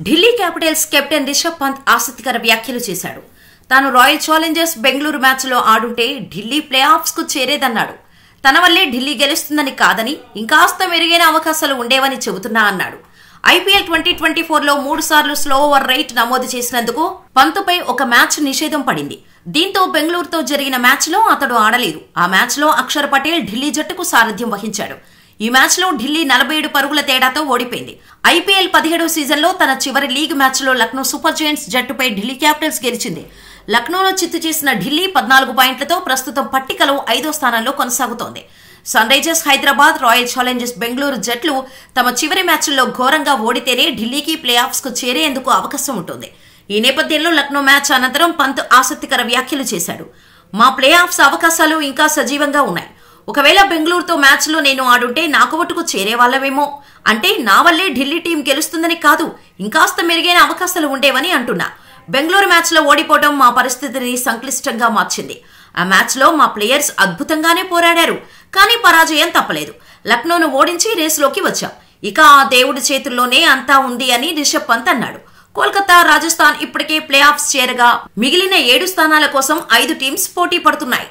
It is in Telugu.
ఢిల్లీ క్యాపిటల్స్ కెప్టెన్ రిషబ్ పంత్ ఆసక్తికర వ్యాఖ్యలు చేశాడు. తాను రాయల్ ఛాలెంజర్స్ బెంగళూరు మ్యాచ్లో ఆడుంటే ఢిల్లీ ప్లే ఆఫ్స్ కు చేరేదన్నాడు. తన వల్లే ఢిల్లీ గెలుస్తుందని కాదని ఇంకాస్త మెరుగైన అవకాశాలు ఉండేవని చెబుతున్నా అన్నాడు. ఐపీఎల్ 2024లో 3 సార్లు స్లో ఓవర్ రేట్ నమోదు చేసినందుకు పంతుపై ఒక మ్యాచ్ నిషేధం పడింది. దీంతో బెంగళూరుతో జరిగిన మ్యాచ్లో అతడు ఆడలేదు. ఆ మ్యాచ్లో అక్షర్ పటేల్ ఢిల్లీ జట్టుకు సారథ్యం వహించాడు. ఈ మ్యాచ్లో ఢిల్లీ 47 పరుగుల తేడాతో ఓడిపోయింది. ఐపీఎల్ 17వ సీజన్లో తన చివరి లీగ్ మ్యాచ్లో లక్నో సూపర్ జెయింట్స్ జట్టుపై ఢిల్లీ క్యాపిటల్స్ గెలిచింది. లక్నోలో చిత్తు చేసిన ఢిల్లీ 14 పాయింట్లతో ప్రస్తుతం పట్టికలో 5వ స్థానంలో కొనసాగుతోంది. Sunrisers Hyderabad, Royal Challengers Bengaluru జట్లు తమ చివరి మ్యాచ్ల్లో ఘోరంగా ఓడితేనే ఢిల్లీకి ప్లే ఆఫ్స్ కు చేరేందుకు అవకాశం ఉంటుంది. ఈ నేపథ్యంలో లక్నో మ్యాచ్ అనంతరం పంత్ ఆసక్తికర వ్యాఖ్యలు చేశాడు. మా ప్లే ఆఫ్స్ అవకాశాలు ఇంకా సజీవంగా ఉన్నాయి. ఒకవేళ బెంగళూరుతో మ్యాచ్లో నేను ఆడుంటే నాకు ఒట్టుకు చేరేవాళ్లమేమో. అంటే నా వల్లే ఢిల్లీ టీం గెలుస్తుందని కాదు, ఇంకాస్త మెరుగైన అవకాశాలు ఉండేవని అంటున్నా. బెంగళూరు మ్యాచ్లో ఓడిపోవడం మా పరిస్థితిని సంక్లిష్టంగా మార్చింది. ఆ మ్యాచ్లో మా ప్లేయర్స్ అద్భుతంగానే పోరాడారు, కానీ పరాజయం తప్పలేదు. లక్నోను ఓడించి రేసులోకి వచ్చాం. ఇక ఆ దేవుడి చేతుల్లోనే అంతా ఉంది అని రిషబ్ పంత్ అన్నాడు. కోల్కతా, రాజస్థాన్ ఇప్పటికే ప్లే ఆఫ్స్ చేరగా మిగిలిన 7 స్థానాల కోసం 5 టీమ్స్ పోటీ పడుతున్నాయి.